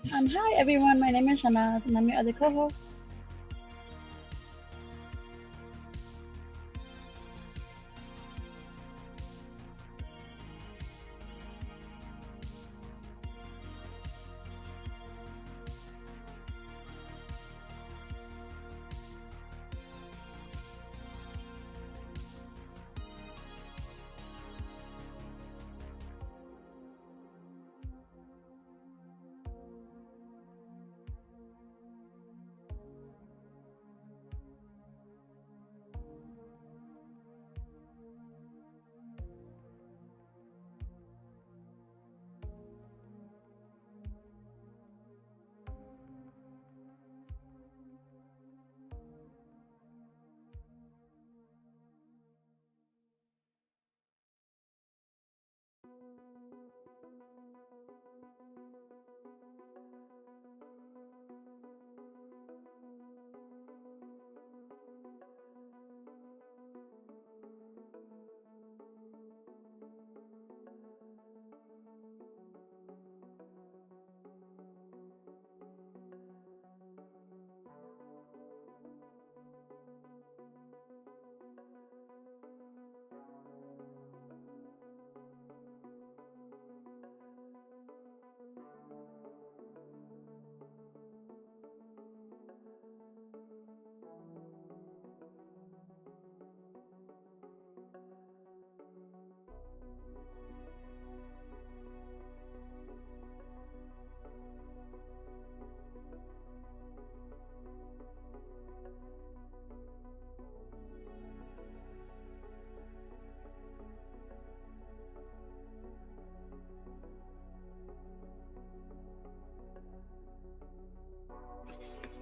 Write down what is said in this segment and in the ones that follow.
Hi everyone, my name is Shanaz and I'm your other co-host.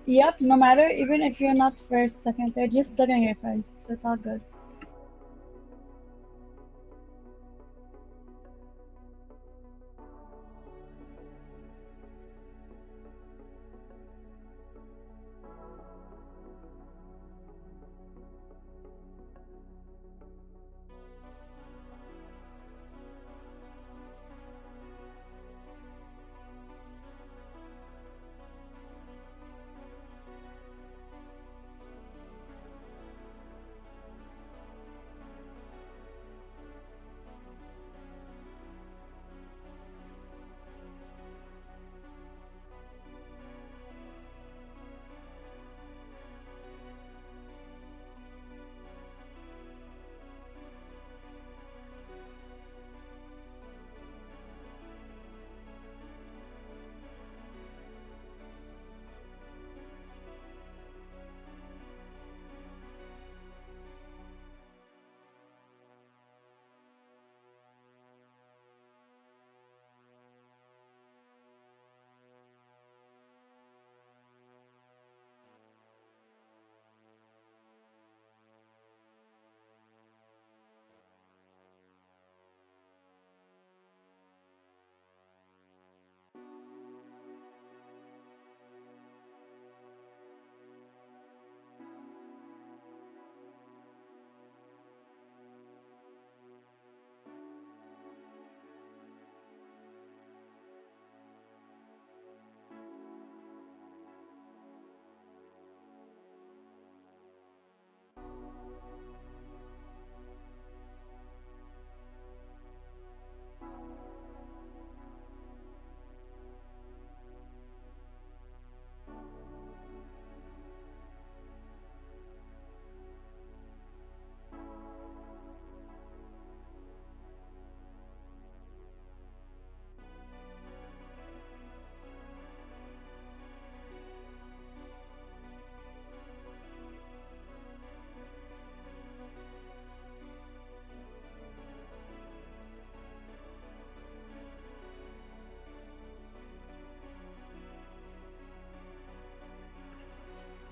Yep, no matter even if you're not first, second, third, you're still gonna get first, so it's all good.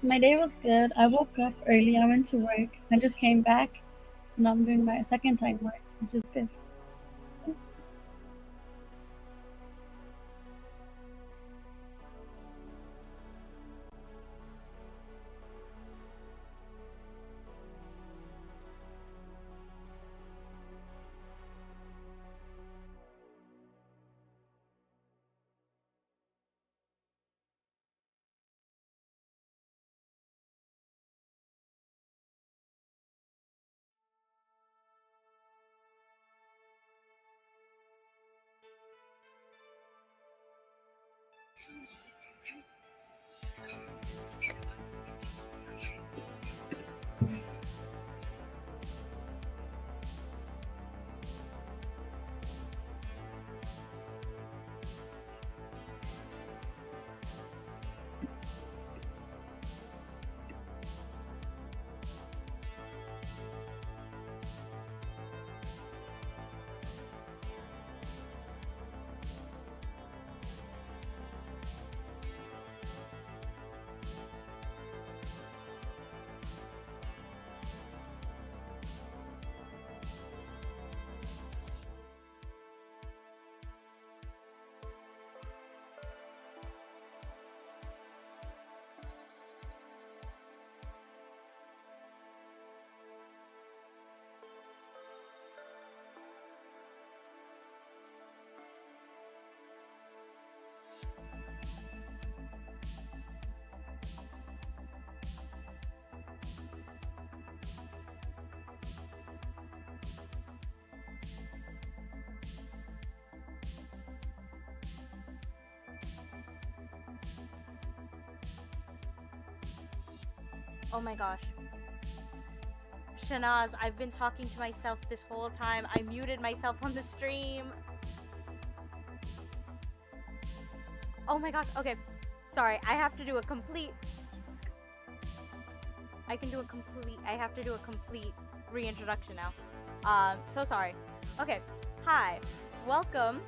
My day was good. I woke up early, I went to work, I just came back, and I'm doing my second time work, which is this. Oh my gosh. Shanaz, I've been talking to myself this whole time. I muted myself on the stream. Oh my gosh, okay. Sorry, I have to do a complete... I have to do a complete reintroduction now. So sorry. Okay, hi. Welcome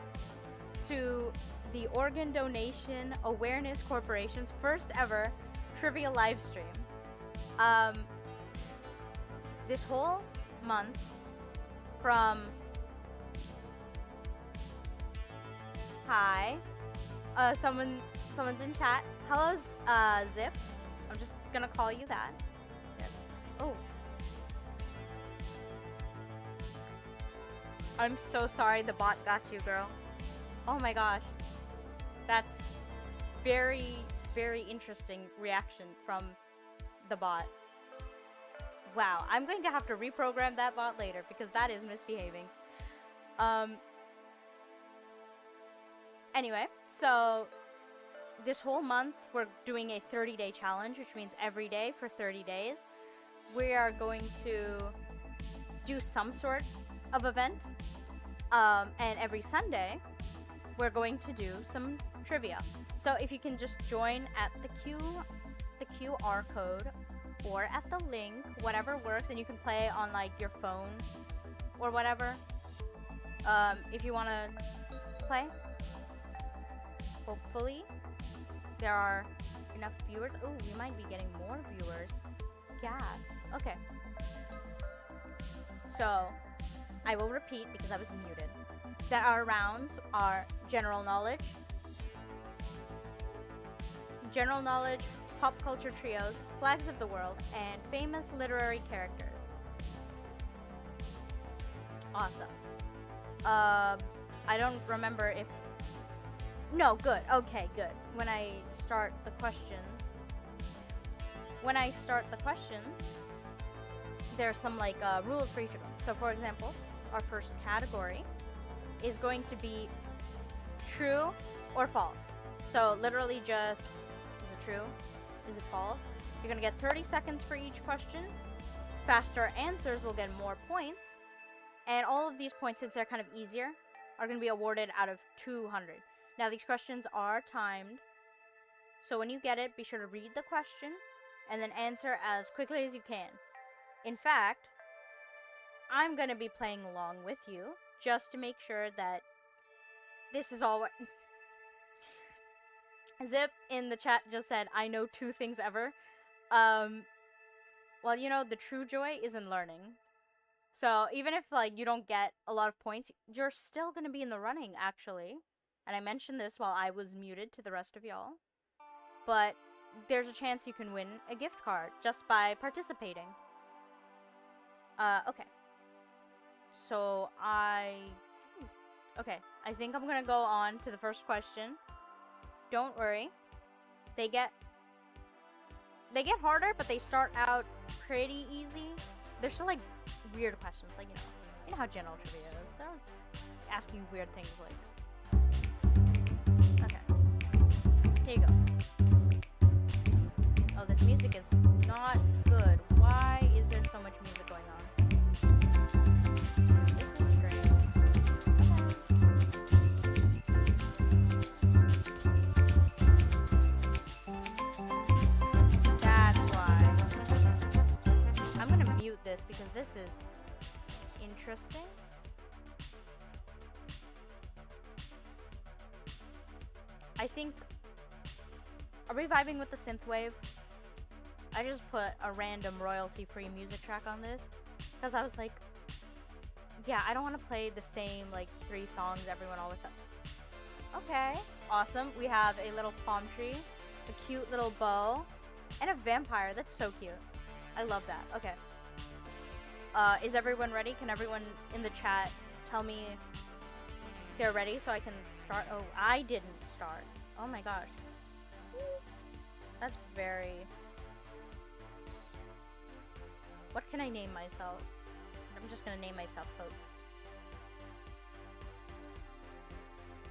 to the Organ Donation Awareness Corporation's first ever trivia live stream. This whole month from... Hi. Someone's in chat. Hello, Zip. I'm just gonna call you that. Zip. Oh. I'm so sorry the bot got you, girl. Oh my gosh. That's very, very interesting reaction from the bot. Wow, I'm going to have to reprogram that bot later because that is misbehaving. Anyway, so this whole month we're doing a 30-day challenge, which means every day for 30 days we are going to do some sort of event. And every Sunday we're going to do some trivia. So if you can just join at the QR code or at the link, whatever works, and you can play on like your phone or whatever. If you want to play. Hopefully there are enough viewers. Oh, we might be getting more viewers. Gasp. Okay. So I will repeat because I was muted. That our rounds are general knowledge, pop culture trios, flags of the world, and famous literary characters. Awesome. I don't remember if... No, good. Okay, good. When I start the questions, there are some like rules for each of them. So for example, our first category is going to be true or false. So literally just, is it true? Is it false? You're gonna get 30 seconds for each question. Faster answers will get more points. And all of these points, since they're kind of easier, are gonna be awarded out of 200. Now these questions are timed. So when you get it, be sure to read the question and then answer as quickly as you can. In fact, I'm gonna be playing along with you just to make sure that this is all what... Zip in the chat just said, I know 2 things ever. Well, you know, the true joy is in learning. So even if like you don't get a lot of points, you're still gonna be in the running, actually. And I mentioned this while I was muted to the rest of y'all. But there's a chance you can win a gift card just by participating. Okay. So okay, I think I'm gonna go on to the first question. Don't worry. They get harder, but they start out pretty easy. They're still like weird questions, like you know how general trivia is. That was asking you weird things like. Okay. Here you go. Oh, this music is not good. Why is there so much music going on? This is strange. That's why. I'm gonna mute this because this is interesting. I think... Are we vibing with the synthwave? I just put a random royalty-free music track on this because I was like, yeah, I don't want to play the same like 3 songs everyone always says. Okay, awesome. We have a little palm tree, a cute little bow, and a vampire. That's so cute. I love that. Okay. Is everyone ready? Can everyone in the chat tell me they're ready so I can start? Oh, I didn't start. Oh my gosh. That's very... What can I name myself? I'm just gonna name myself host.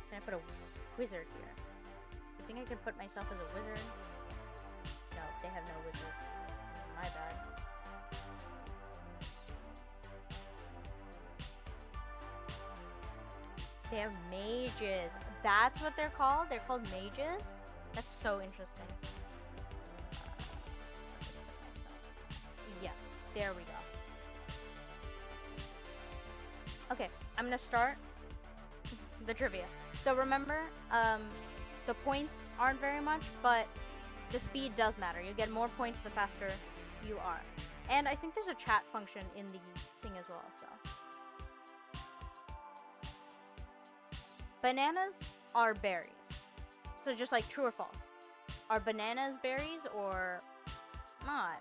Can I put a wizard here? You think I could put myself as a wizard? No, they have no wizards. My They have mages. That's what they're called? They're called mages? That's so interesting. Yeah, there we go. Okay, I'm gonna start the trivia. So remember, the points aren't very much, but the speed does matter. You get more points the faster you are. And I think there's a chat function in the thing as well, so. Bananas are berries. So just like true or false. Are bananas berries or not?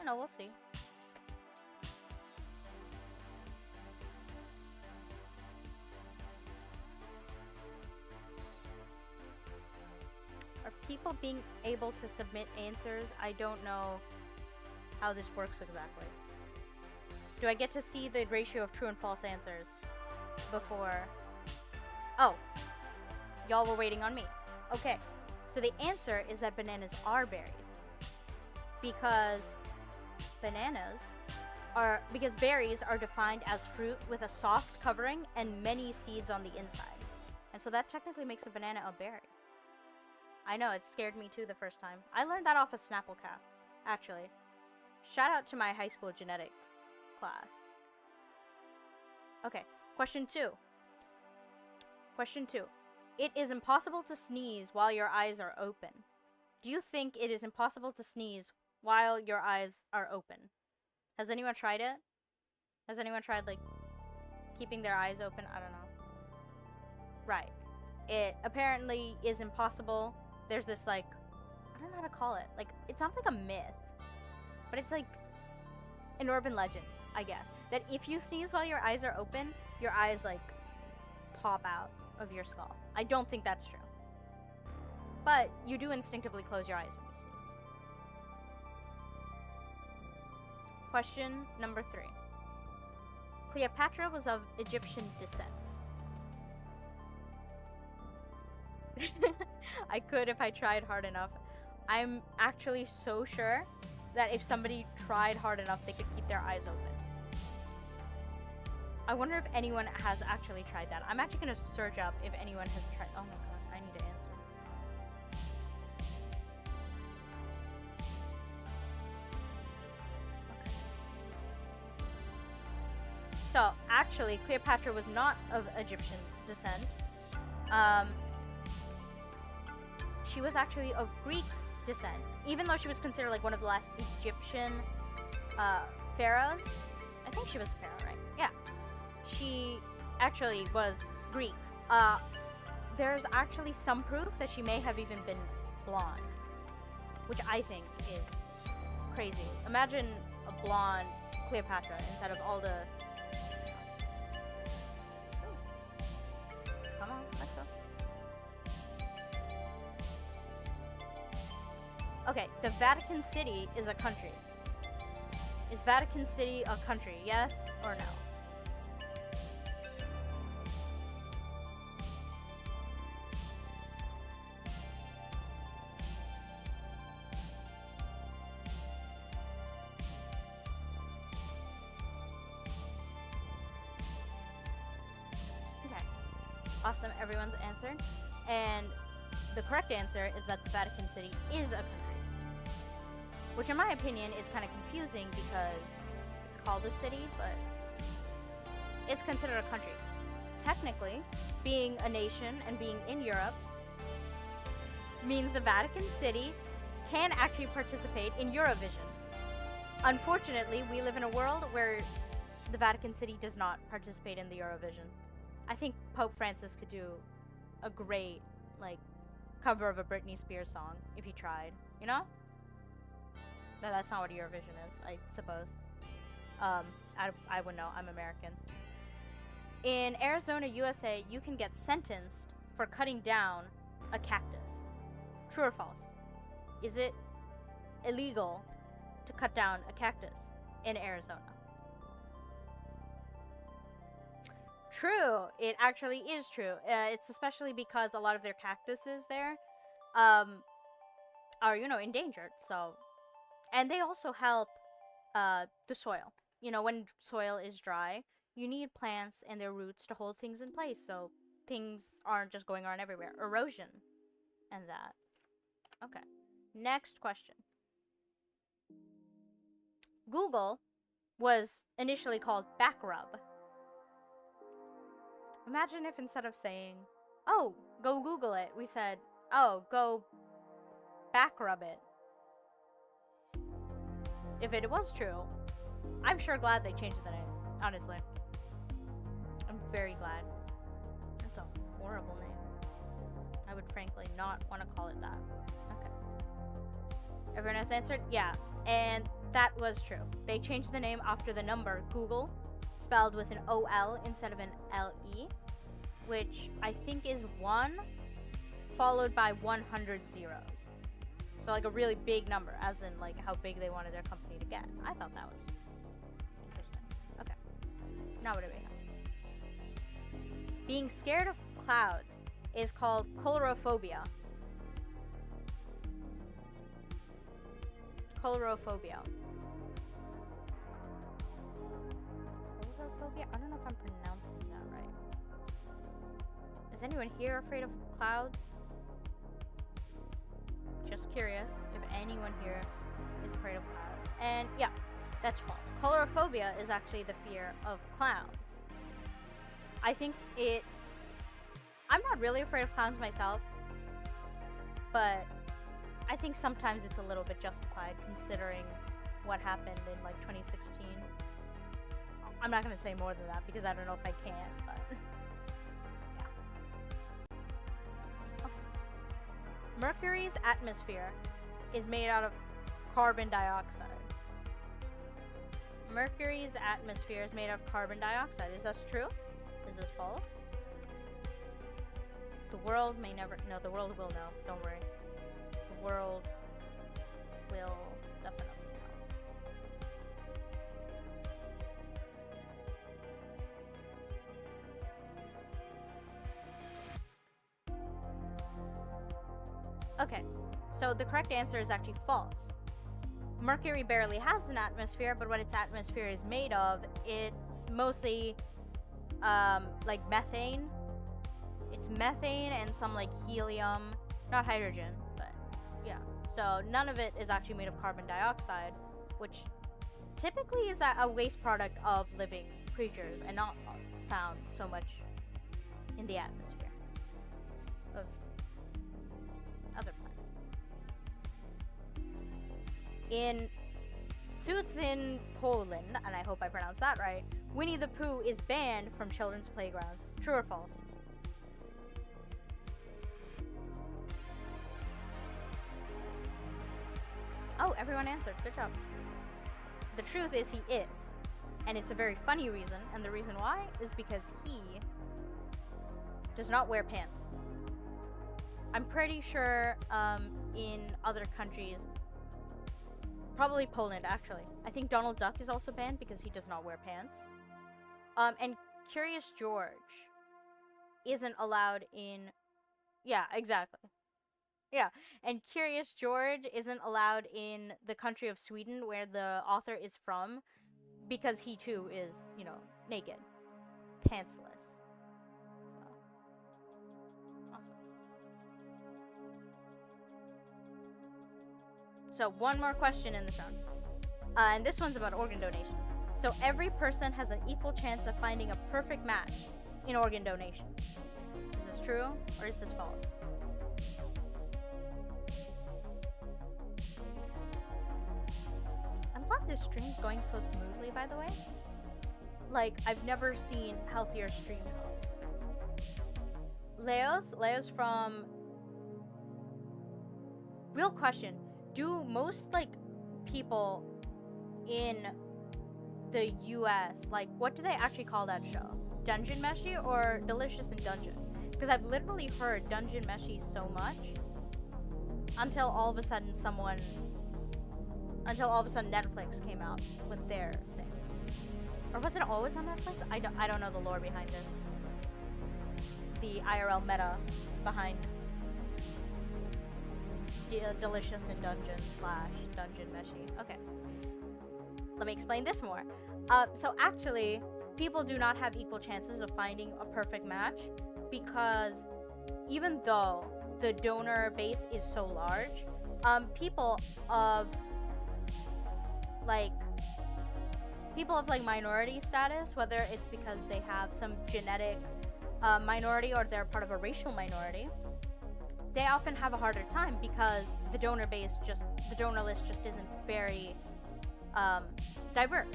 I know, we'll see. Are people being able to submit answers? I don't know how this works exactly. Do I get to see the ratio of true and false answers before? Oh, y'all were waiting on me. Okay, so the answer is that bananas are berries. Because berries are defined as fruit with a soft covering and many seeds on the inside. And so that technically makes a banana a berry. I know, it scared me too the first time. I learned that off of Snapplecat, actually. Shout out to my high school genetics class. Okay, question 2. Question 2. It is impossible to sneeze while your eyes are open. Do you think it is impossible to sneeze while your eyes are open? Has anyone tried it? Has anyone tried, like, keeping their eyes open? I don't know. Right. It apparently is impossible. There's this, like, I don't know how to call it. Like, it's not like a myth, but it's like an urban legend, I guess, that if you sneeze while your eyes are open, your eyes, like, pop out of your skull. I don't think that's true. But you do instinctively close your eyes when you sneeze. Question number 3. Cleopatra was of Egyptian descent. I could if I tried hard enough. I'm actually so sure that if somebody tried hard enough, they could keep their eyes open. I wonder if anyone has actually tried that. I'm actually going to search up if anyone has tried. Oh my god, I need to answer. Okay. So, actually, Cleopatra was not of Egyptian descent. She was actually of Greek descent, even though she was considered like one of the last Egyptian pharaohs. I think she was a pharaoh, right? Yeah. She actually was Greek. There's actually some proof that she may have even been blonde, which I think is crazy. Imagine a blonde Cleopatra instead of all the... Come on, let's go. Okay, the Vatican City is a country. Is Vatican City a country? Yes or no? Okay. Awesome, everyone's answered. And the correct answer is that the Vatican City is a country. Which in my opinion is kind of confusing because it's called a city, but it's considered a country. Technically, being a nation and being in Europe means the Vatican City can actually participate in Eurovision. Unfortunately, we live in a world where the Vatican City does not participate in the Eurovision. I think Pope Francis could do a great, like, cover of a Britney Spears song if he tried, you know? No, that's not what Eurovision is, I suppose. I would know, I'm American. In Arizona, USA, you can get sentenced for cutting down a cactus. True or false? Is it illegal to cut down a cactus in Arizona? True, it actually is true. It's especially because a lot of their cactuses there are, you know, endangered, so... And they also help the soil. You know, when soil is dry, you need plants and their roots to hold things in place so things aren't just going on everywhere. Erosion and that. Okay. Next question. Google was initially called Backrub. Imagine if instead of saying, oh, go Google it, we said, oh, go backrub it. If it was true, I'm sure glad they changed the name, honestly. I'm very glad. That's a horrible name. I would frankly not want to call it that. Okay. Everyone has answered? Yeah. And that was true. They changed the name after the number Google, spelled with an OL instead of an LE, which I think is 1 followed by 100 zeros. So like a really big number, as in like how big they wanted their company to get. I thought that was interesting. Okay. Now what do we have? Being scared of clouds is called colorophobia. Colorophobia. Colorophobia? I don't know if I'm pronouncing that right. Is anyone here afraid of clouds? Just curious if anyone here is afraid of clouds. And yeah, that's false. Colorophobia is actually the fear of clowns. I think I'm not really afraid of clowns myself, but I think sometimes it's a little bit justified considering what happened in like 2016. I'm not going to say more than that because I don't know if I can, but yeah. Okay. Mercury's atmosphere is made out of carbon dioxide. Mercury's atmosphere is made of carbon dioxide. Is this true? Is this false? The world may never... No, the world will know. Don't worry. The world will definitely know. Okay, so the correct answer is actually false. Mercury barely has an atmosphere, but what its atmosphere is made of, it's mostly like methane. It's methane and some like helium, not hydrogen, but yeah. So none of it is actually made of carbon dioxide, which typically is a waste product of living creatures and not found so much in the atmosphere of other planets. In Suits in Poland, and I hope I pronounced that right, Winnie the Pooh is banned from children's playgrounds. True or false? Oh, everyone answered. Good job. The truth is he is. And it's a very funny reason, and the reason why is because he does not wear pants. I'm pretty sure in other countries, probably Poland actually, I think Donald Duck is also banned because he does not wear pants. And Curious George isn't allowed in... Yeah, exactly. Yeah, and Curious George isn't allowed in the country of Sweden where the author is from because he too is, you know, naked. Pantsless. So, awesome. So, one more question in the round. And this one's about organ donation. So, every person has an equal chance of finding a perfect match in organ donation. Is this true or is this false? I'm glad this stream's going so smoothly, by the way. Like, I've never seen healthier stream go. Leo's from... Real question. Do most, like, people in the US, like, what do they actually call that show? Dungeon Meshi or Delicious in Dungeon? Because I've literally heard Dungeon Meshi so much until all of a sudden Netflix came out with their thing. Or was it always on Netflix? I don't know the lore behind this. The IRL meta behind Delicious in Dungeon / Dungeon Meshi. Okay. Let me explain this more. So actually, people do not have equal chances of finding a perfect match, because even though the donor base is so large, people of like minority status, whether it's because they have some genetic minority or they're part of a racial minority, they often have a harder time because the donor list just isn't very diverse.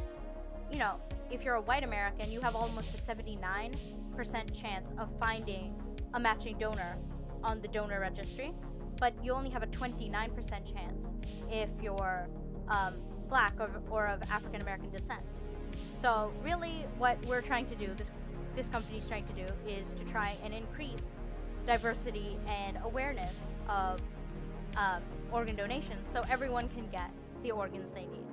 You know, if you're a white American, you have almost a 79% chance of finding a matching donor on the donor registry, but you only have a 29% chance if you're black or of African American descent. So really what we're trying to do, this company's trying to do, is to try and increase diversity and awareness of organ donation so everyone can get the organs they need.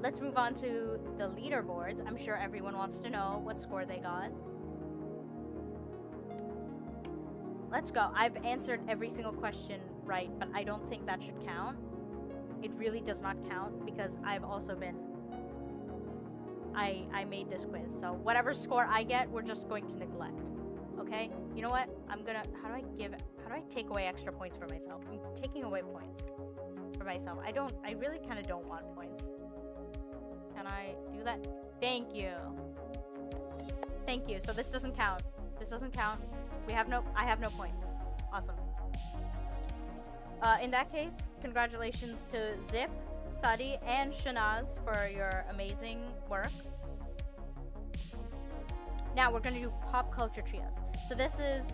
Let's move on to the leaderboards. I'm sure everyone wants to know what score they got. Let's go. I've answered every single question right, but I don't think that should count. It really does not count because I've also been... I made this quiz, so whatever score I get, we're just going to neglect. Okay? You know what? I'm gonna... How do I take away extra points for myself? I'm taking away points for myself. I really kind of don't want points. Can I do that? Thank you. Thank you. So this doesn't count. This doesn't count. I have no points. Awesome. In that case, congratulations to Zip, Sadi, and Shanaz for your amazing work. Now we're going to do pop culture trios. So this is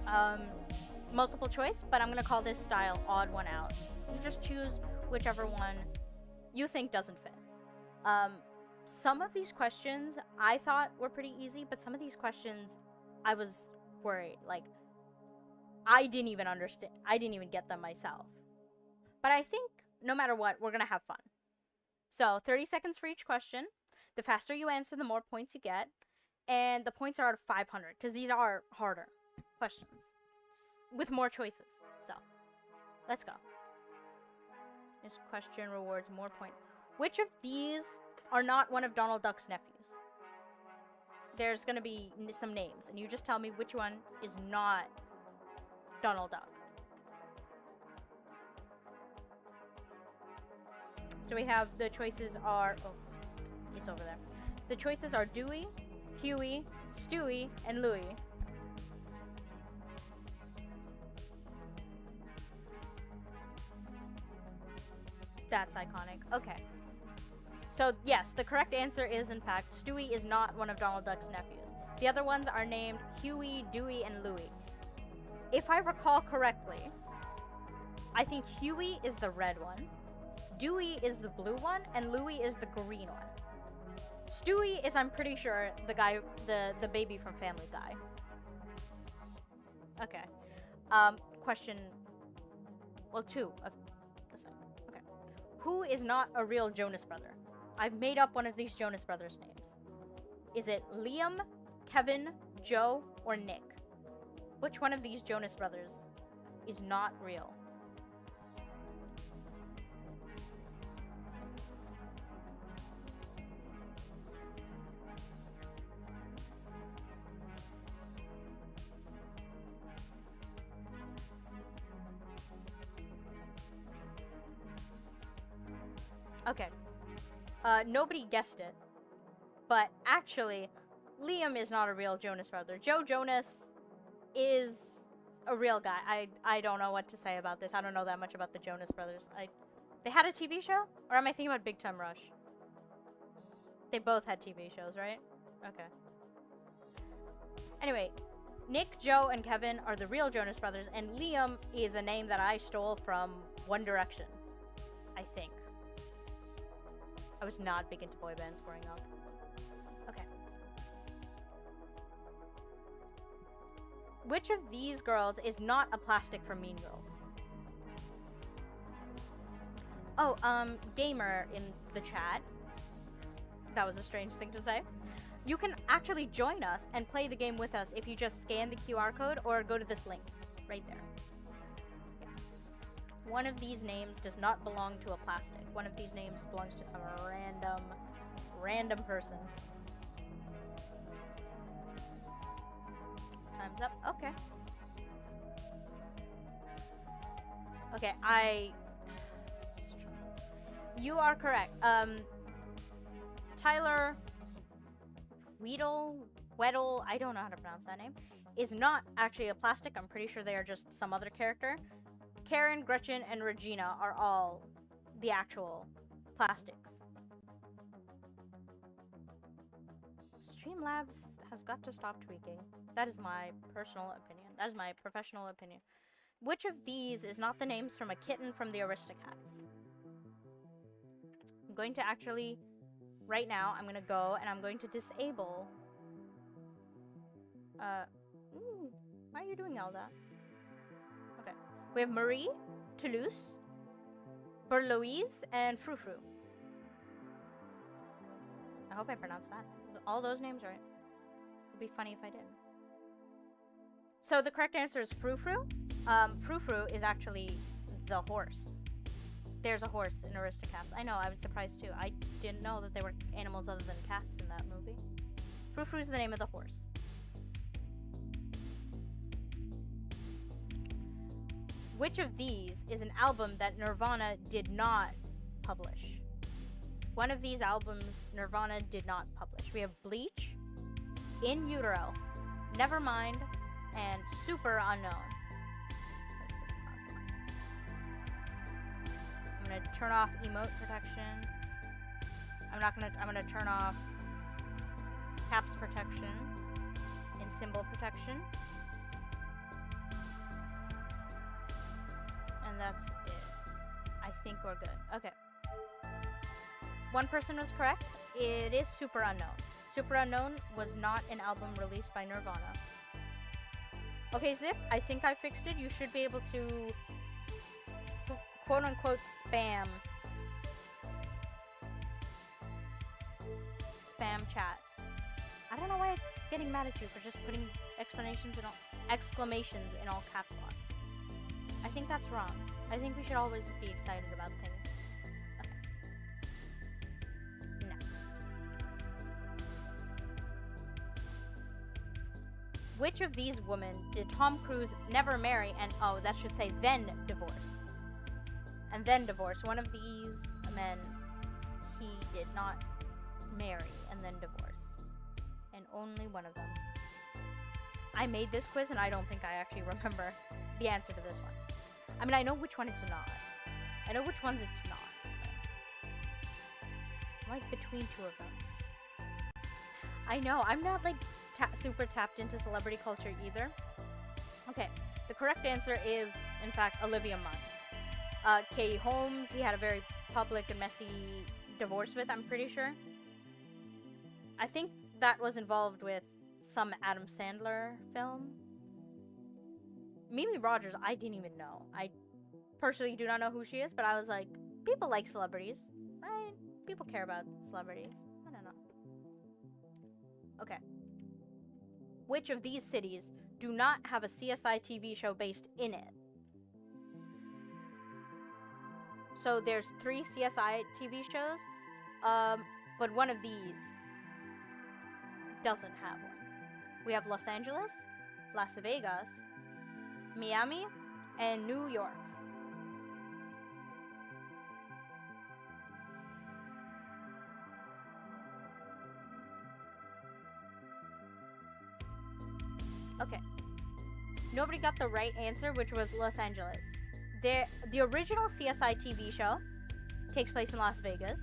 multiple choice, but I'm going to call this style odd one out. You just choose whichever one you think doesn't fit. Some of these questions I thought were pretty easy, but some of these questions I was worried. Like, I didn't even understand. I didn't even get them myself. But I think no matter what, we're going to have fun. So 30 seconds for each question. The faster you answer, the more points you get. And the points are out of 500 because these are harder questions with more choices. So let's go. This question rewards more points. Which of these are not one of Donald Duck's nephews? There's going to be some names, and you just tell me which one is not Donald Duck. So we have the choices are... Oh, it's over there. The choices are Dewey, Huey, Stewie, and Louie. That's iconic. Okay. So, yes, the correct answer is, in fact, Stewie is not one of Donald Duck's nephews. The other ones are named Huey, Dewey, and Louie. If I recall correctly, I think Huey is the red one, Dewey is the blue one, and Louie is the green one. Stewie is, I'm pretty sure, the guy, the baby from Family Guy. Okay. Question... Well, two of the same. Okay. Who is not a real Jonas brother? I've made up one of these Jonas brothers' names. Is it Liam, Kevin, Joe, or Nick? Which one of these Jonas brothers is not real? Okay. Nobody guessed it. But actually, Liam is not a real Jonas brother. Joe Jonas is a real guy. I don't know what to say about this. I don't know that much about the Jonas brothers. They had a TV show? Or am I thinking about Big Time Rush? They both had TV shows, right? Okay. Anyway, Nick, Joe, and Kevin are the real Jonas brothers, and Liam is a name that I stole from One Direction, I think. I was not big into boy bands growing up. Okay. Which of these girls is not a plastic from Mean Girls? Oh, Gamer in the chat. That was a strange thing to say. You can actually join us and play the game with us if you just scan the QR code or go to this link right there. One of these names does not belong to a plastic. One of these names belongs to some random person. Time's up. Okay. Okay, You are correct. Tyler Weddle, I don't know how to pronounce that name, is not actually a plastic. I'm pretty sure they are just some other character. Karen, Gretchen, and Regina are all the actual plastics. Streamlabs has got to stop tweaking. That is my personal opinion. That is my professional opinion. Which of these is not the names from a kitten from the Aristocats? I'm going to actually, right now, I'm going to go and I'm going to disable. Why are you doing all that? Okay. We have Marie, Toulouse, Berloise, and Frou-Frou. I hope I pronounced that. All those names right. It would be funny if I didn't. So the correct answer is Frou-Frou. Frou-Frou is actually the horse. There's a horse in Aristocats. I know, I was surprised too. I didn't know that there were animals other than cats in that movie. Frou-Frou is the name of the horse. Which of these is an album that Nirvana did not publish? One of these albums Nirvana did not publish. We have Bleach, In Utero, Nevermind, and Super Unknown. I'm gonna turn off emote protection. I'm gonna turn off caps protection and symbol protection. And that's it. I think we're good. Okay. One person was correct. It is Super Unknown. Super Unknown was not an album released by Nirvana. Okay, Zip, I think I fixed it. You should be able to quote-unquote spam chat. I don't know why it's getting mad at you for just putting exclamations in all caps lock. I think that's wrong. I think we should always be excited about things. Okay. Next. Which of these women did Tom Cruise never marry and, oh, that should say then divorce. And then divorce. One of these men he did not marry and then divorce. And only one of them. I made this quiz and I don't think I actually remember the answer to this one. I mean, I know which one it's not. I know which ones it's not. I'm like between two of them. I know, I'm not like super tapped into celebrity culture either. Okay, the correct answer is, in fact, Olivia Munn. Katie Holmes, he had a very public and messy divorce with, I'm pretty sure. I think that was involved with some Adam Sandler film. Mimi Rogers, I didn't even know. I personally do not know who she is, but I was like, people like celebrities, right? People care about celebrities. I don't know. Okay. Which of these cities do not have a CSI TV show based in it? So there's 3 CSI TV shows, but one of these doesn't have one. We have Los Angeles, Las Vegas, Miami, and New York. Okay. Nobody got the right answer, which was Los Angeles. The original CSI TV show takes place in Las Vegas,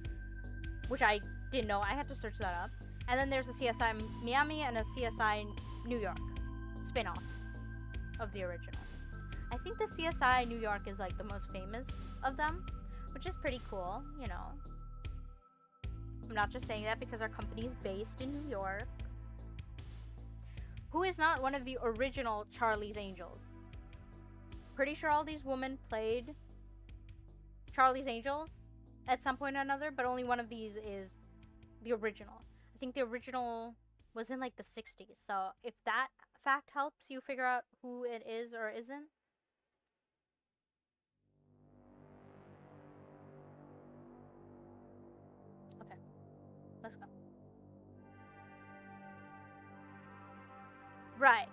which I didn't know. I had to search that up. And then there's a CSI Miami and a CSI New York spin-off of the original. I think the CSI New York is like the most famous of them, which is pretty cool, you know. I'm not just saying that because our company is based in New York. Who is not one of the original Charlie's Angels? Pretty sure all these women played Charlie's Angels at some point or another, but only one of these is the original. I think the original was in like the 60s, so if that fact helps you figure out who it is or isn't. Okay, let's go. Right.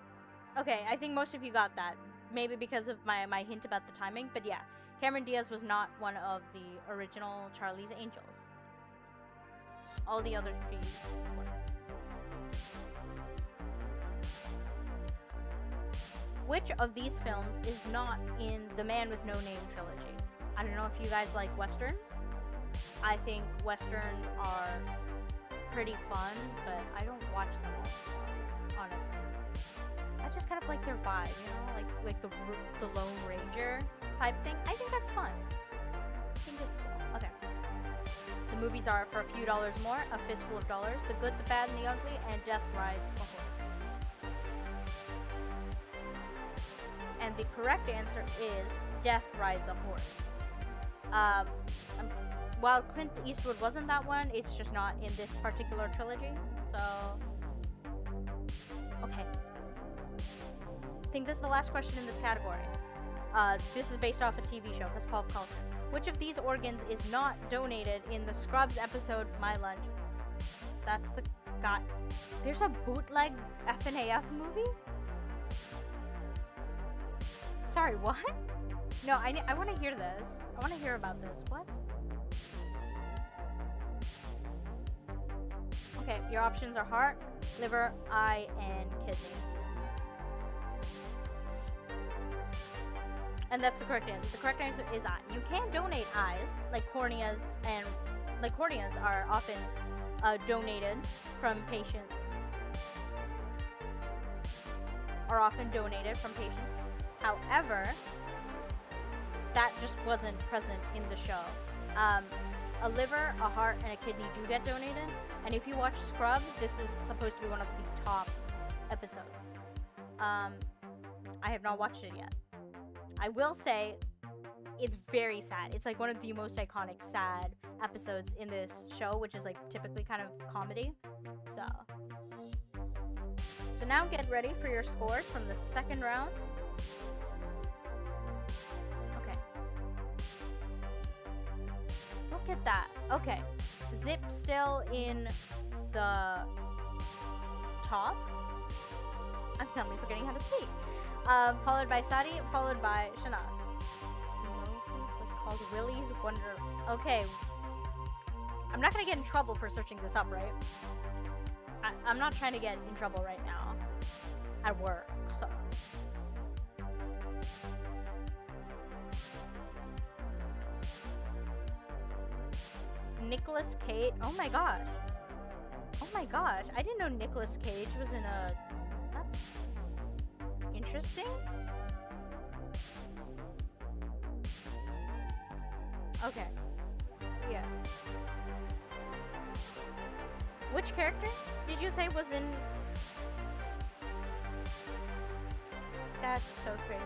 Okay, I think most of you got that. Maybe because of my hint about the timing, but yeah, Cameron Diaz was not one of the original Charlie's Angels. All the other three were. Which of these films is not in the Man with No Name trilogy? I don't know if you guys like westerns. I think westerns are pretty fun, but I don't watch them all, honestly. I just kind of like their vibe, you know, like the Lone Ranger type thing. I think that's fun. I think it's cool. Okay. The movies are For a Few Dollars More, A Fistful of Dollars, The Good, the Bad, and the Ugly, and Death Rides a Horse. And the correct answer is Death Rides a Horse. While Clint Eastwood wasn't that one, it's just not in this particular trilogy. So, okay. I think this is the last question in this category. This is based off a TV show, because pop culture. Which of these organs is not donated in the Scrubs episode My Lunch? That's the guy. There's a bootleg FNAF movie? Sorry, what? No, I want to hear this. I want to hear about this. What? Okay, your options are heart, liver, eye, and kidney. And that's the correct answer. The correct answer is eye. You can donate eyes, like corneas, and like corneas are often donated from patients. However, that just wasn't present in the show. A liver, a heart, and a kidney do get donated. And if you watch Scrubs, this is supposed to be one of the top episodes. I have not watched it yet. I will say, it's very sad. It's like one of the most iconic sad episodes in this show, which is like typically kind of comedy. So now get ready for your scores from the second round. Okay. Look at that. Okay. Zip still in the top. I'm suddenly forgetting how to speak. Followed by Sadi, followed by Shanaz. It was called Willy's Wonder. Okay. I'm not gonna get in trouble for searching this up, right? I'm not trying to get in trouble right now at work, so. Nicolas Cage. Oh my gosh. Oh my gosh. I didn't know Nicolas Cage was in a. That's interesting. Okay. Yeah. Which character did you say was in? That's so crazy.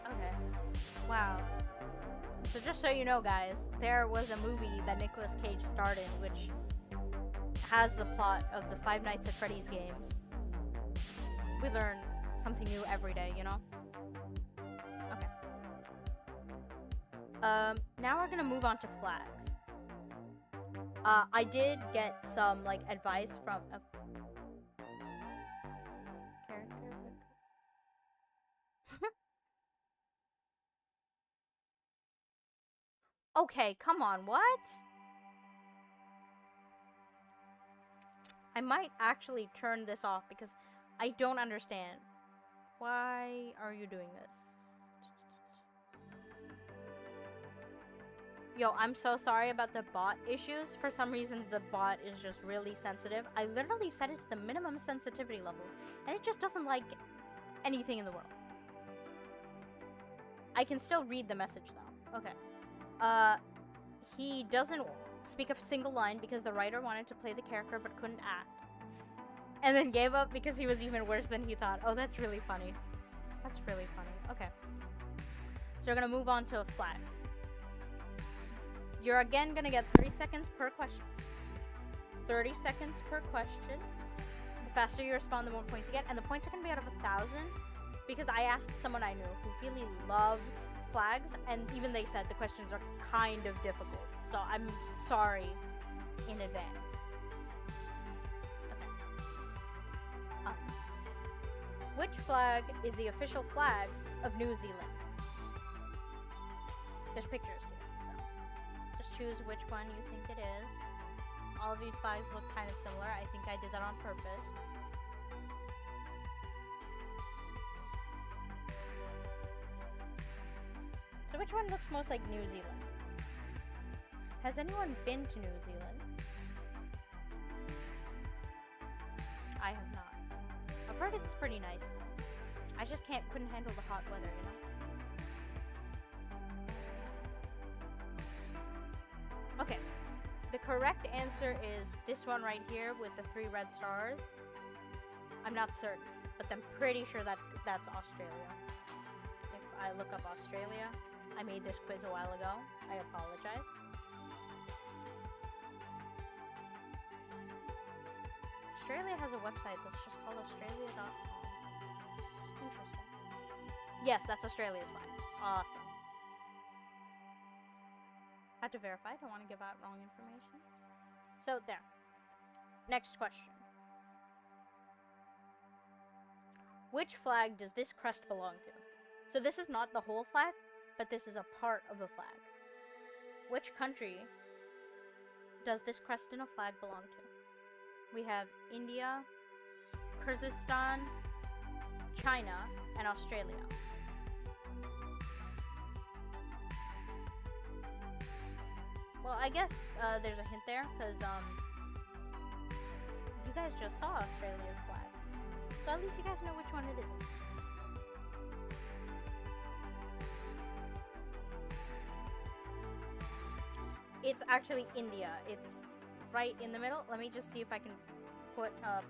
Okay. Wow. So just so you know, guys, there was a movie that Nicolas Cage starred in, which has the plot of the Five Nights at Freddy's games. We learn something new every day, you know? Okay. Now we're gonna move on to flags. I did get some, like, advice from a character. Okay, come on, what? I might actually turn this off because I don't understand. Why are you doing this? Yo, I'm so sorry about the bot issues. For some reason, the bot is just really sensitive. I literally set it to the minimum sensitivity levels, and it just doesn't like anything in the world. I can still read the message, though. Okay. He doesn't speak a single line because the writer wanted to play the character but couldn't act. And then gave up because he was even worse than he thought. Oh, that's really funny. That's really funny. Okay. So we're gonna move on to flags. You're again gonna get 30 seconds per question. 30 seconds per question. The faster you respond, the more points you get. And the points are gonna be out of 1,000 because I asked someone I knew who really loves flags, and even they said the questions are kind of difficult. So I'm sorry in advance. Okay. Awesome. Which flag is the official flag of New Zealand? There's pictures here, so just choose which one you think it is. All of these flags look kind of similar. I think I did that on purpose. So which one looks most like New Zealand? Has anyone been to New Zealand? I have not. I've heard it's pretty nice though. I just couldn't handle the hot weather, you know? Okay. The correct answer is this one right here with the 3 red stars. I'm not certain, but I'm pretty sure that's Australia. If I look up Australia, I made this quiz a while ago. I apologize. Australia has a website that's just called australia.com. Interesting. Yes, that's Australia's flag. Awesome. Had to verify. Don't want to give out wrong information. So, there. Next question. Which flag does this crest belong to? So this is not the whole flag, but this is a part of the flag. Which country does this crest in a flag belong to? We have India, Kyrgyzstan, China, and Australia. Well, I guess there's a hint there, because you guys just saw Australia's flag. So at least you guys know which one it is. It's actually India. It's right in the middle. Let me just see if I can put up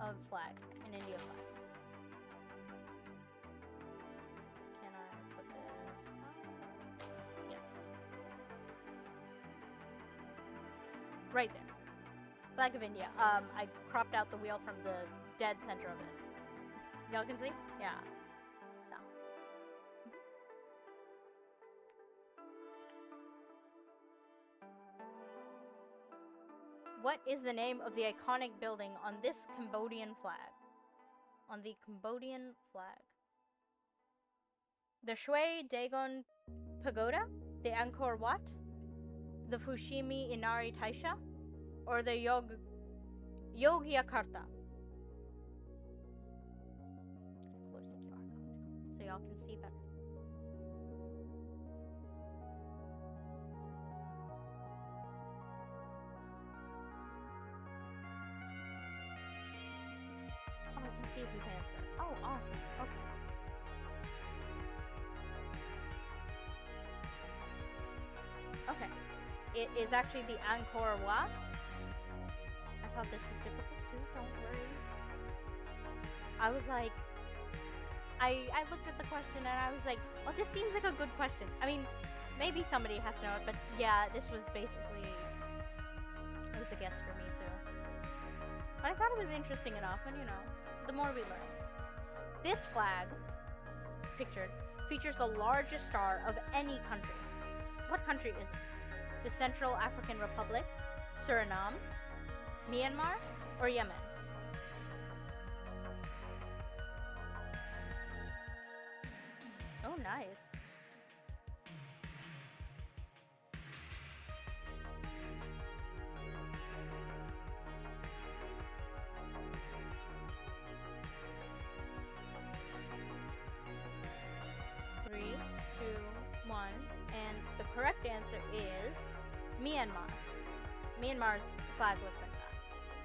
a flag, an India flag. Can I put this up? Yes. Right there. Flag of India. I cropped out the wheel from the dead center of it. Y'all can see? Yeah. So. What is the name of the iconic building on this Cambodian flag? On the Cambodian flag. The Shui Dagon Pagoda? The Angkor Wat? The Fushimi Inari Taisha? Or the Yogyakarta? Close the QR code so y'all can see better. Oh, I can see whose answer. Oh, awesome. Okay. Okay. It is actually the Angkor Wat. I thought this was difficult too, don't worry. I was like, I looked at the question and I was like, well, this seems like a good question. I mean, maybe somebody has to know it, but yeah, this was basically, it was a guess for me too. But I thought it was interesting enough, and you know, the more we learn. This flag, pictured, features the largest star of any country. What country is it? The Central African Republic, Suriname, Myanmar, or Yemen? Oh, nice. Three, two, one, and the correct answer is Myanmar. Myanmar's flag looks like that.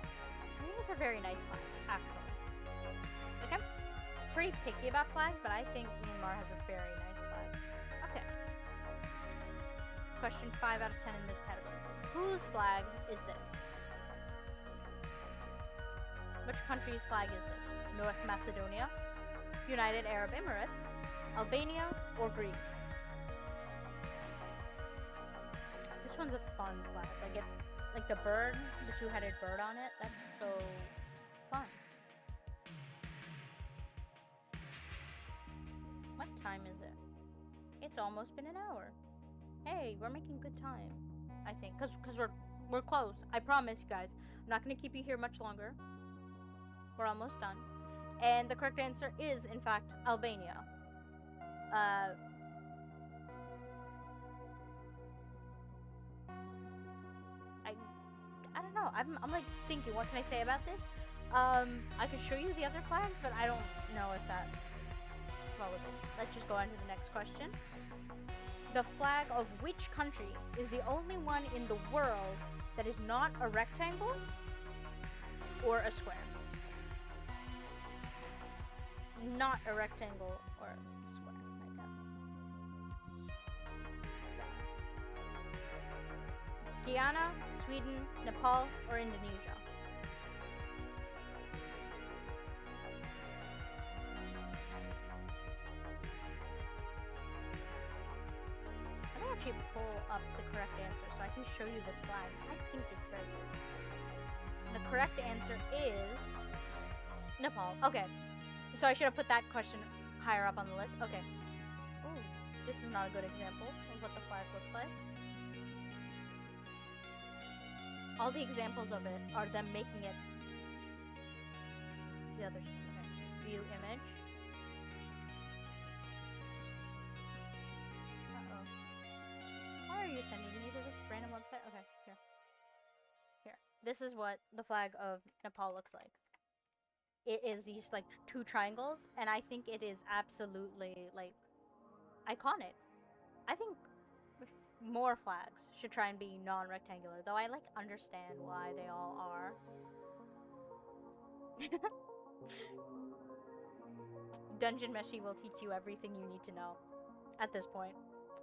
I think it's a very nice flag, actually. Like, I'm pretty picky about flags, but I think Myanmar has a very nice flag. Okay. Question 5 out of 10 in this category. Whose flag is this? Which country's flag is this? North Macedonia, United Arab Emirates, Albania, or Greece? This one's a fun flag. Like the bird, the two-headed bird on it. That's so fun. What time is it? It's almost been an hour. Hey, we're making good time, I think, cause we're close. I promise you guys. I'm not gonna keep you here much longer. We're almost done. And the correct answer is, in fact, Albania. I don't know. I'm like thinking, what can I say about this? I could show you the other flags, but I don't know if that's relevant. Let's just go on to the next question. The flag of which country is the only one in the world that is not a rectangle or a square? Not a rectangle or a square, I guess. So. Guyana, Sweden, Nepal, or Indonesia? I'm gonna actually pull up the correct answer so I can show you this flag. I think it's very good. The correct answer is Nepal. Okay. So I should have put that question higher up on the list. Okay. Ooh, this is not a good example of what the flag looks like. All the examples of it are them making it the other. Okay. View image. Uh-oh. Why are you sending me to this random website? Okay, here. Here. This is what the flag of Nepal looks like. It is these like two triangles, and I think it is absolutely like iconic. I think more flags should try and be non-rectangular, though I like understand why they all are. Dungeon Meshi will teach you everything you need to know at this point.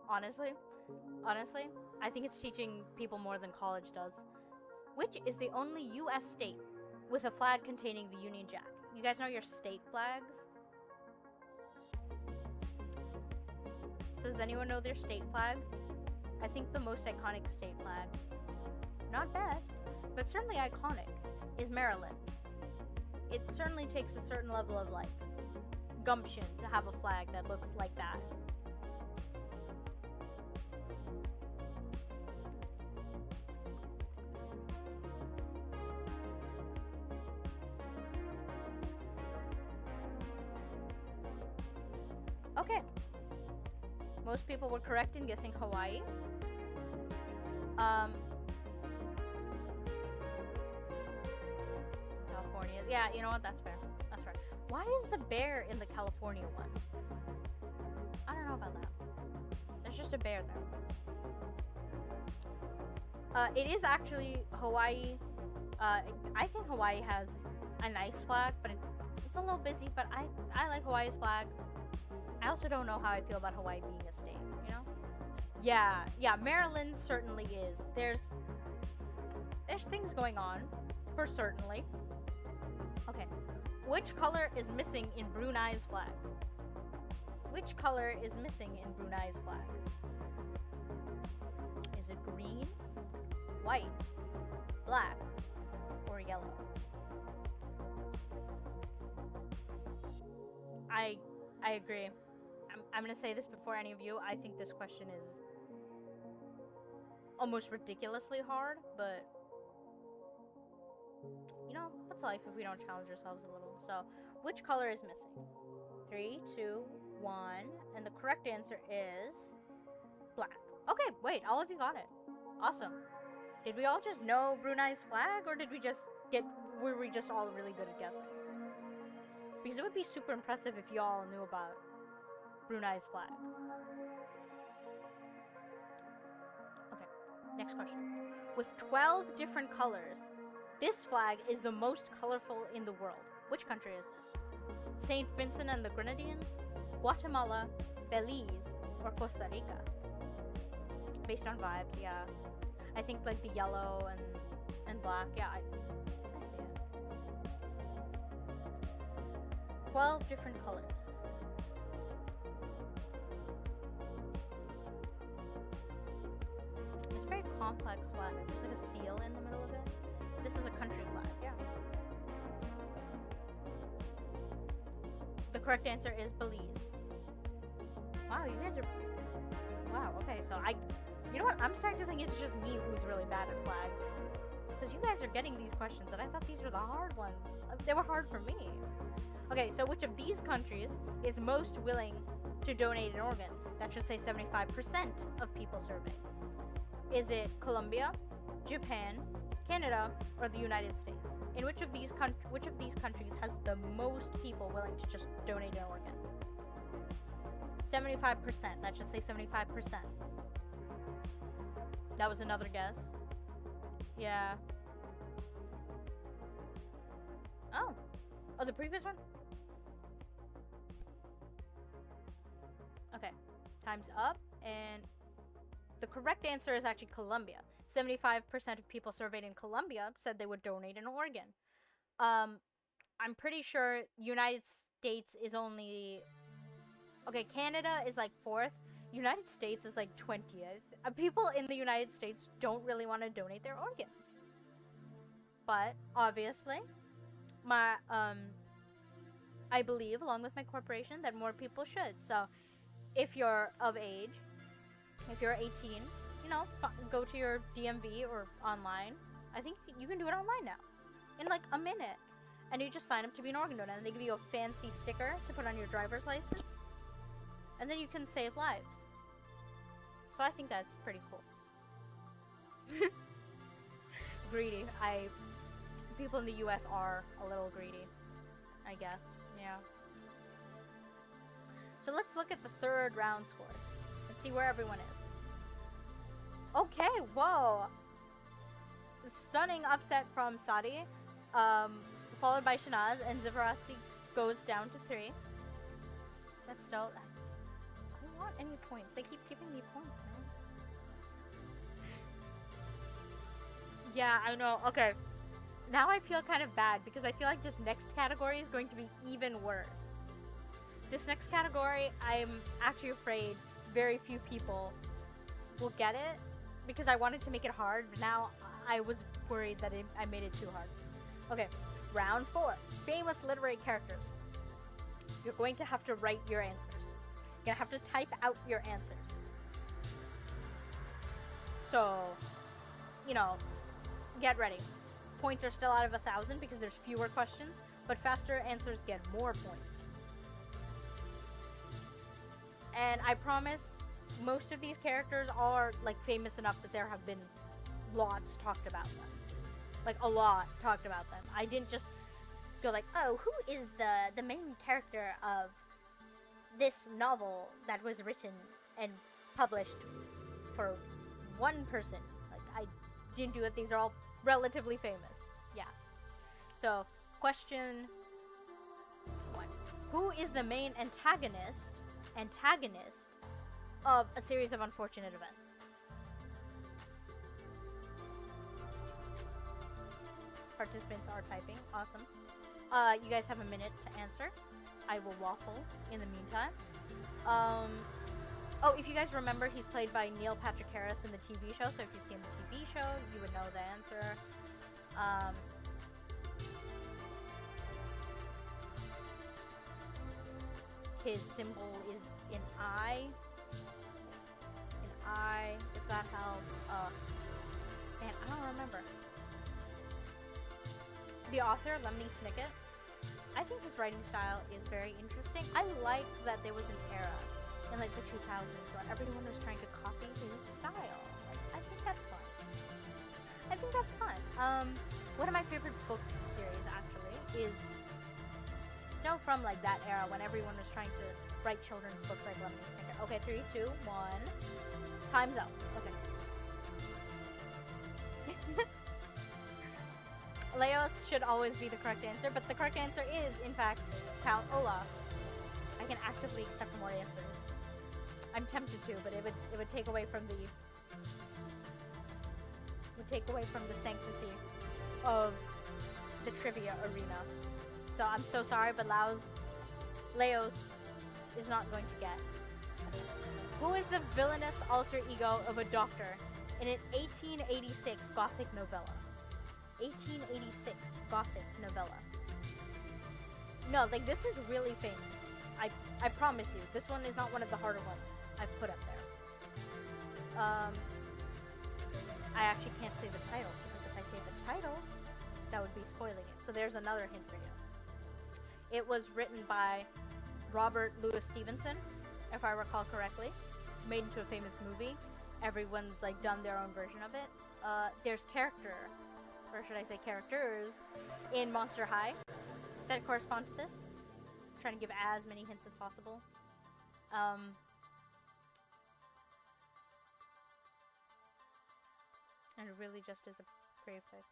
Honestly, I think it's teaching people more than college does. Which is the only US state with a flag containing the Union Jack? You guys know your state flags? Does anyone know their state flag? I think the most iconic state flag, not best, but certainly iconic, is Maryland's. It certainly takes a certain level of, like, gumption to have a flag that looks like that. Okay. Most people were correct in guessing Hawaii. California. Yeah, you know what? That's fair. That's fair. Why is the bear in the California one? I don't know about that. There's just a bear there. It is actually Hawaii. I think Hawaii has a nice flag, but it's a little busy. But I like Hawaii's flag. I also don't know how I feel about Hawaii being a state, you know? Yeah, Maryland certainly is. There's things going on, for certainly. Okay, which color is missing in Brunei's flag? Which color is missing in Brunei's flag? Is it green, white, black, or yellow? I agree. I'm gonna say this before any of you. I think this question is almost ridiculously hard, but you know, what's life if we don't challenge ourselves a little? So, which color is missing? 3, 2, 1, and the correct answer is black. Okay, wait, all of you got it. Awesome. Did we all just know Brunei's flag, or were we just all really good at guessing? Because it would be super impressive if y'all knew about Brunei's flag. Okay, next question. With 12 different colors, this flag is the most colorful in the world. Which country is this? St. Vincent and the Grenadines, Guatemala, Belize, or Costa Rica? Based on vibes, yeah. I think like the yellow and black, yeah, I see it. 12 different colors. It's a very complex flag. There's like a seal in the middle of it. This is a country flag, yeah. The correct answer is Belize. Wow, you guys are... Wow, okay, so you know what? I'm starting to think it's just me who's really bad at flags. Because you guys are getting these questions, and I thought these were the hard ones. They were hard for me. Okay, so which of these countries is most willing to donate an organ? That should say 75% of people surveyed. Is it Colombia, Japan, Canada, or the United States? In which of these countries has the most people willing to just donate an organ? 75%. That should say 75%. That was another guess. Yeah. Oh, the previous one? Okay, time's up, and the correct answer is actually Colombia. 75% of people surveyed in Colombia said they would donate an organ. I'm pretty sure United States is only... Okay, Canada is like 4th. United States is like 20th. People in the United States don't really want to donate their organs. But, obviously, I believe, along with my corporation, that more people should. So, if you're of age, if you're 18, you know, go to your DMV or online. I think you can do it online now. In like a minute. And you just sign up to be an organ donor. And they give you a fancy sticker to put on your driver's license. And then you can save lives. So I think that's pretty cool. Greedy. People in the US are a little greedy, I guess. Yeah. So let's look at the third round scores and see where everyone is. Okay, whoa. Stunning upset from Sadi, followed by Shanaz, and Zivaratsi goes down to 3. That's still... I don't want any points. They keep giving me points, man. Yeah, I know. Okay. Now I feel kind of bad because I feel like this next category is going to be even worse. This next category, I'm actually afraid very few people will get it because I wanted to make it hard, but now I was worried that I made it too hard. Okay, round 4. Famous literary characters. You're going to have to write your answers. You're going to have to type out your answers. So, you know, get ready. Points are still out of 1,000 because there's fewer questions, but faster answers get more points. And I promise most of these characters are like famous enough that there have been lots talked about them. Like a lot talked about them. I didn't just go like, oh, who is the main character of this novel that was written and published for one person? Like, I didn't do it. These are all relatively famous. Yeah. So, question 1. Who is the main antagonist of a series of unfortunate events? Participants are typing. Awesome. You guys have a minute to answer. I will waffle in the meantime. Oh, if you guys remember, he's played by Neil Patrick Harris in the TV show, so if you've seen the TV show, you would know the answer. His symbol is an eye. An eye, if that helps. Man, I don't remember. The author, Lemony Snicket, I think his writing style is very interesting. I like that there was an era in like the 2000s where everyone was trying to copy his style. Like, I think that's fun. I think that's fun. One of my favorite book series actually is still from like that era when everyone was trying to write children's books like Lemony Snicket. Okay, 3, 2, 1. Time's up. Okay. Leos should always be the correct answer, but the correct answer is, in fact, Count Olaf. I can actively accept more answers. I'm tempted to, but it would take away from the sanctity of the trivia arena. So I'm so sorry, but Leos is not going to get. Who is the villainous alter ego of a doctor in an 1886 Gothic novella? 1886 Gothic novella. No, like, this is really famous. I promise you, this one is not one of the harder ones I've put up there. I actually can't say the title, because if I say the title, that would be spoiling it. So there's another hint for you. It was written by Robert Louis Stevenson, if I recall correctly, made into a famous movie. Everyone's like done their own version of it. There's character, or should I say characters, in Monster High that correspond to this. I'm trying to give as many hints as possible. And it really just is a prefix.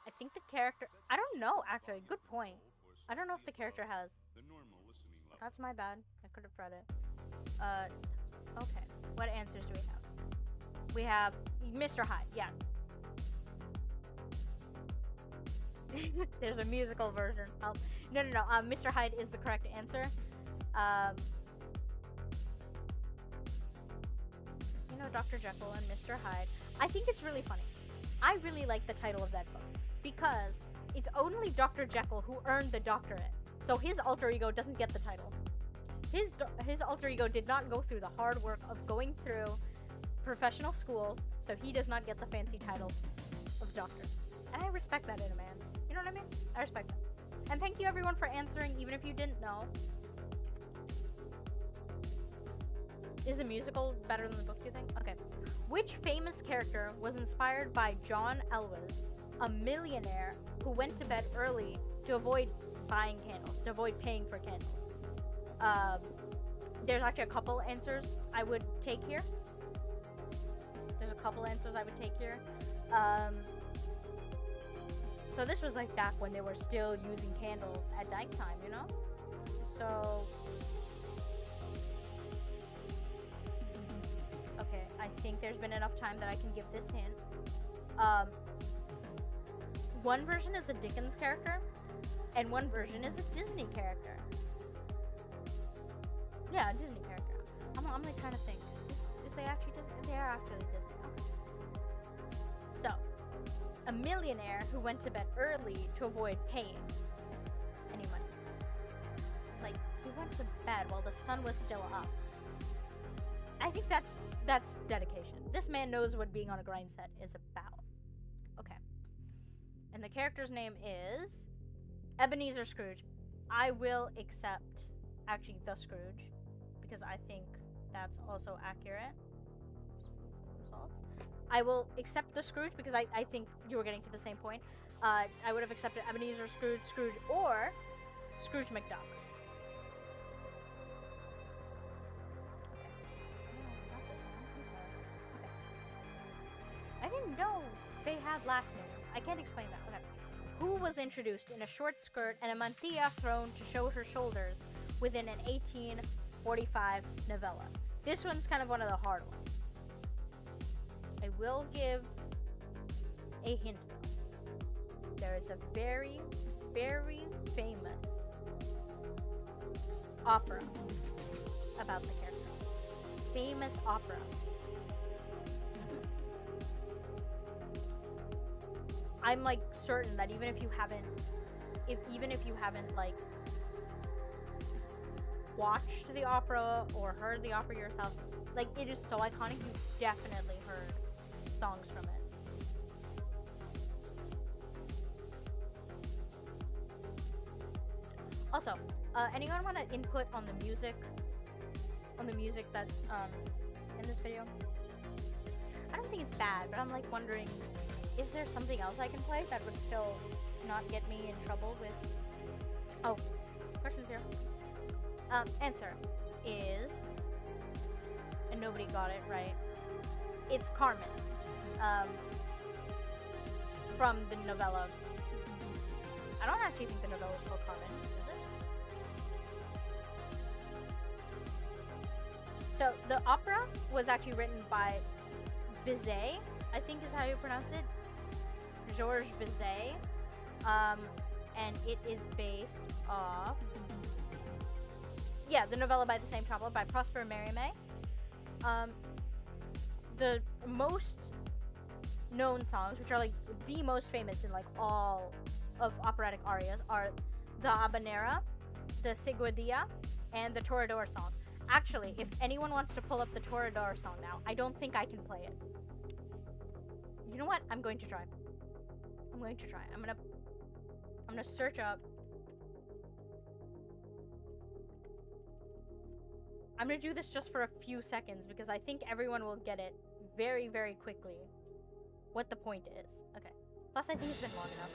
I think the character... I don't know, actually. Good point. I don't know if the character has... That's my bad. I could have read it. Okay. What answers do we have? We have Mr. Hyde. Yeah. There's a musical version. No. Mr. Hyde is the correct answer. Dr. Jekyll and Mr. Hyde. I think it's really funny. I really like the title of that book because it's only Dr. Jekyll who earned the doctorate. So his alter ego doesn't get the title. His alter ego did not go through the hard work of going through professional school, so he does not get the fancy title of doctor. And I respect that in a man. You know what I mean? I respect that. And thank you everyone for answering, even if you didn't know. Is the musical better than the book, do you think? Okay. Which famous character was inspired by John Elwes, a millionaire who went to bed early to avoid buying candles, to avoid paying for candles? There's actually a couple answers I would take here. So this was like back when they were still using candles at nighttime, you know? So... Okay, I think there's been enough time that I can give this hint. One version is a Dickens character, and one version is a Disney character. Yeah, a Disney character. I'm like trying to think. Is they actually Disney? They are actually Disney. Okay. So, a millionaire who went to bed early to avoid paying any money. Like, he went to bed while the sun was still up. I think that's dedication. This man knows what being on a grind set is about. Okay. And the character's name is Ebenezer Scrooge. I will accept, actually, the Scrooge, because I think that's also accurate. Results. I will accept the Scrooge because I think you were getting to the same point. I would have accepted Ebenezer Scrooge, or Scrooge McDuck. I didn't know they had last names. I can't explain that. Okay. Who was introduced in a short skirt and a mantilla thrown to show her shoulders within an 1845 novella? This one's kind of one of the hard ones. I will give a hint though. There is a very, very famous opera about the character. Famous opera. I'm like certain that even if you haven't like watched the opera or heard the opera yourself, like it is so iconic, you've definitely heard songs from it. Also, anyone want to input on the music that's in this video? I don't think it's bad, but I'm like wondering, is there something else I can play that would still not get me in trouble with... Oh, questions here. Answer is... And nobody got it right. It's Carmen. From the novella. I don't actually think the novella is called Carmen, is it? So, the opera was actually written by Bizet, I think is how you pronounce it. Georges Bizet, and it is based off, the novella by the same title by Prosper Mérimée. The most known songs, which are like the most famous in like all of operatic arias, are the Habanera, the Seguidilla, and the Toreador song. Actually, if anyone wants to pull up the Torador song now, I don't think I can play it. You know what? I'm going to try. I'm gonna search up. I'm gonna do this just for a few seconds because I think everyone will get it very, very quickly what the point is. Okay. Plus, I think it's been long enough.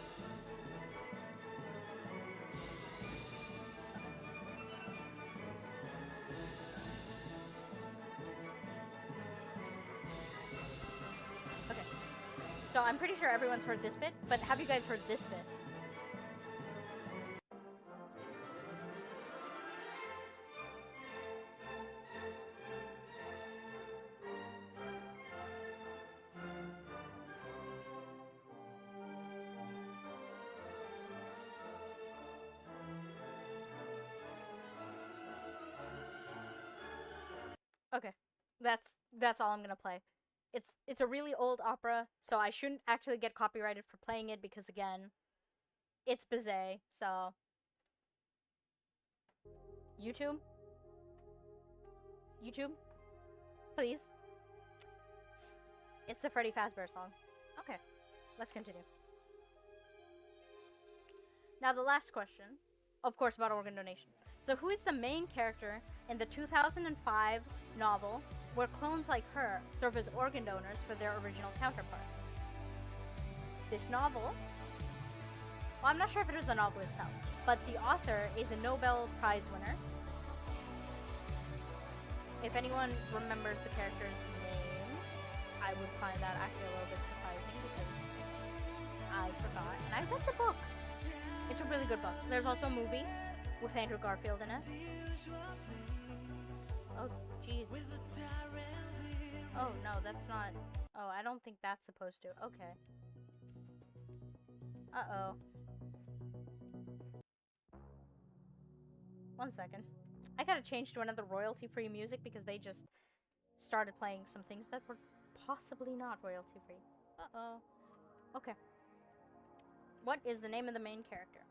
Okay. So I'm pretty sure everyone's heard this bit, but have you guys heard this bit? Okay. That's all I'm gonna play. It's a really old opera, so I shouldn't actually get copyrighted for playing it because again, it's Bizet, so YouTube? YouTube? Please? It's the Freddy Fazbear song. Okay, let's continue. Now the last question, of course, about organ donation. So who is the main character in the 2005 novel where clones like her serve as organ donors for their original counterparts? This novel, well, I'm not sure if it is the novel itself, but the author is a Nobel Prize winner. If anyone remembers the character's name, I would find that actually a little bit surprising because I forgot. And I read the book. It's a really good book. There's also a movie with Andrew Garfield in it. Oh, jeez. Oh, no, that's not... Oh, I don't think that's supposed to. Okay. Uh-oh. 1 second. I gotta change to another royalty-free music because they just started playing some things that were possibly not royalty-free. Uh-oh. Okay. What is the name of the main character?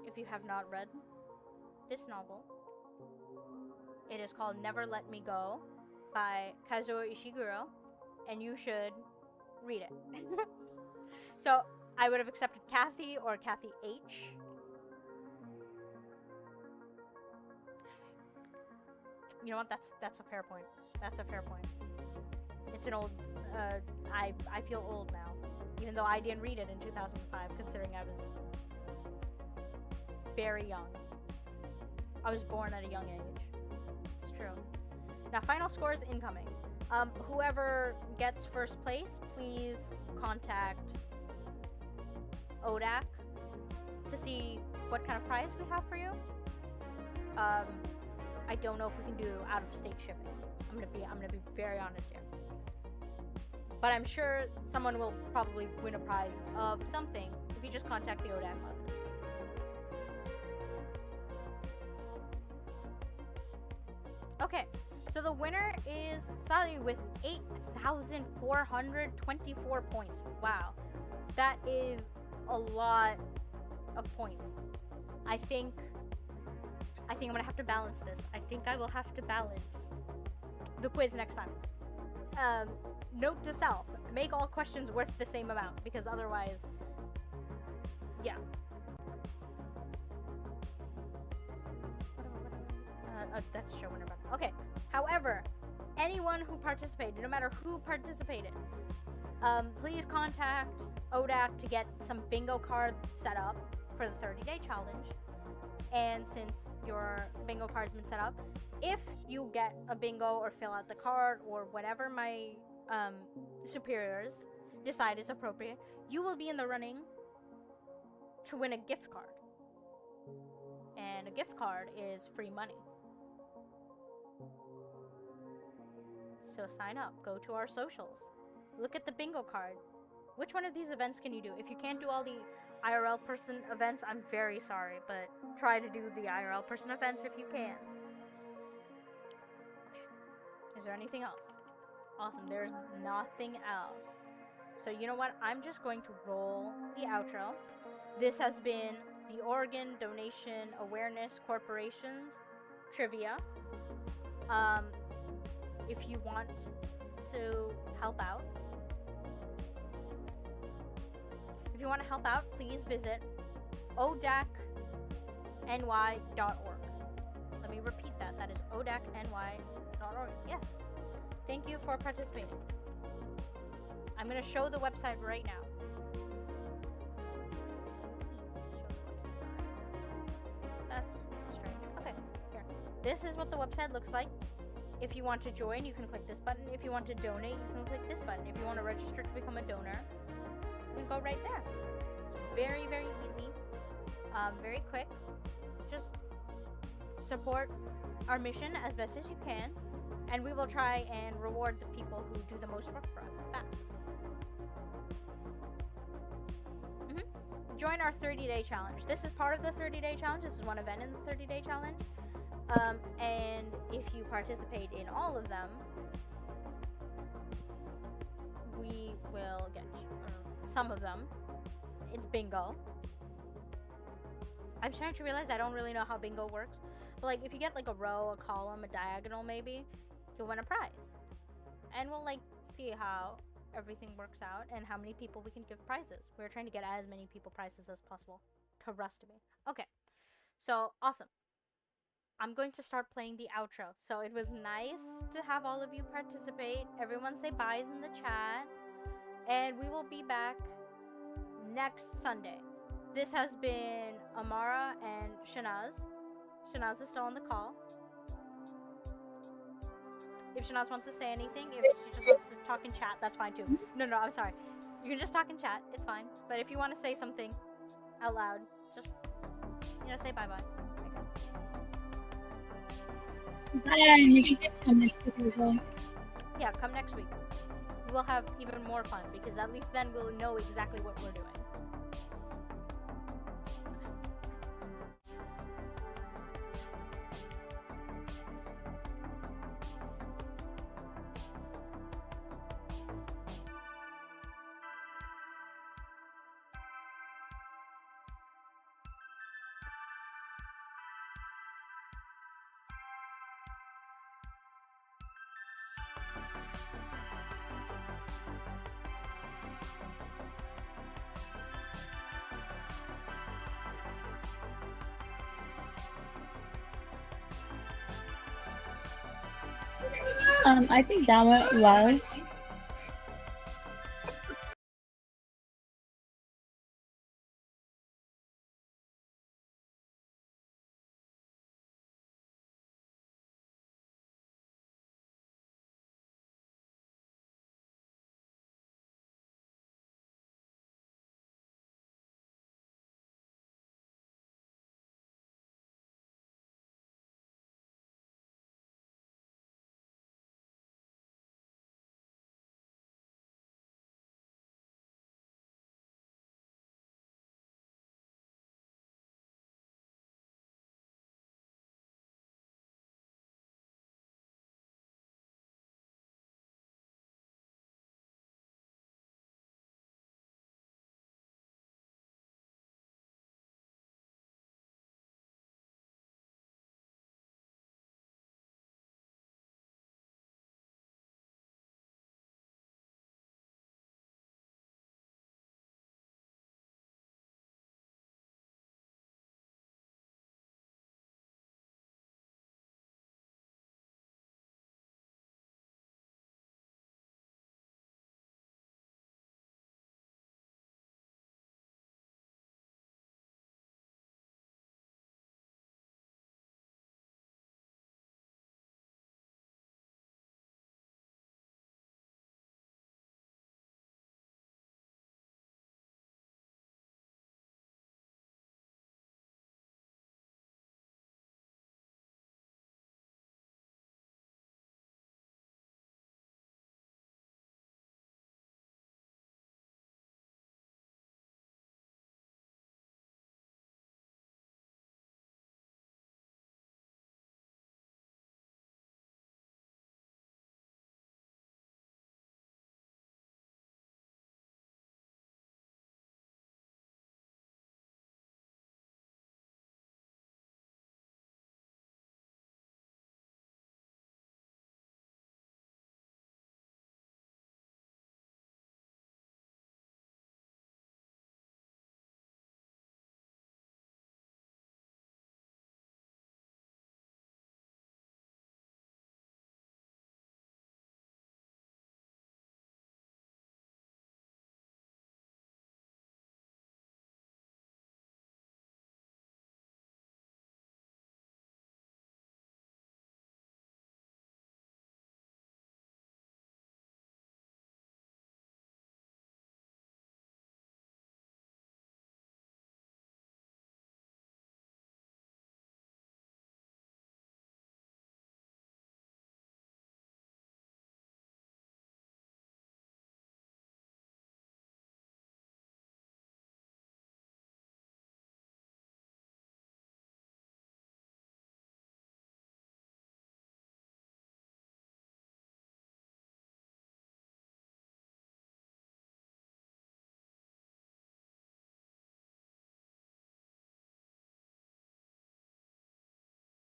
If you have not read this novel, it is called Never Let Me Go by Kazuo Ishiguro, and you should read it. So, I would have accepted Kathy or Kathy H. You know what? That's a fair point. That's a fair point. It's an old... I feel old now. Even though I didn't read it in 2005, considering I was very young. I was born at a young age. It's true. Now, final scores incoming. Whoever gets first place, please contact ODAC to see what kind of prize we have for you. I don't know if we can do out-of-state shipping. I'm gonna be very honest here. But I'm sure someone will probably win a prize of something if you just contact the ODAC office. Okay, so the winner is Sally with 8,424 points. Wow, that is a lot of points. I think I'm gonna have to balance this. I think I will have to balance the quiz next time. Note to self, make all questions worth the same amount, because otherwise, yeah. That's show winner button. Okay, however, anyone who participated, no matter who participated, please contact ODAC to get some bingo cards set up for the 30-day challenge. And since your bingo card's been set up, if you get a bingo or fill out the card or whatever my superiors decide is appropriate, you will be in the running to win a gift card. And a gift card is free money. So sign up, go to our socials, look at the bingo card. Which one of these events can you do? If you can't do all the IRL person events, I'm very sorry, but try to do the IRL person events if you can. Okay. Is there anything else? Awesome, there's nothing else. So you know what? I'm just going to roll the outro. This has been the Oregon Donation Awareness Corporation's trivia. If you want to help out, please visit odacny.org. Let me repeat that. That is odacny.org. Yes. Thank you for participating. I'm going to show the website right now. That's strange. Okay, here. This is what the website looks like. If you want to join, you can click this button. If you want to donate, you can click this button. If you want to register to become a donor, you can go right there. It's very, very easy. Very quick. Just support our mission as best as you can, and we will try and reward the people who do the most work for us back. Join our 30-day challenge. This is part of the 30-day challenge. This is one event in the 30-day challenge. And if you participate in all of them, we will get you, or some of them. It's bingo. I'm starting to realize I don't really know how bingo works. But like, if you get like a row, a column, a diagonal, maybe, you'll win a prize. And we'll like see how everything works out and how many people we can give prizes. We're trying to get as many people prizes as possible to Rusty. Okay, so awesome. I'm going to start playing the outro. So it was nice to have all of you participate. Everyone say byes in the chat. And we will be back next Sunday. This has been Amara and Shanaz. Shanaz is still on the call. If Shanaz wants to say anything, if she just wants to talk in chat, that's fine too. No, I'm sorry. You can just talk in chat. It's fine. But if you want to say something out loud, just, say bye-bye, I guess. Bye. You can just come next week as well. Yeah, come next week. We'll have even more fun because at least then we'll know exactly what we're doing. I think that went well.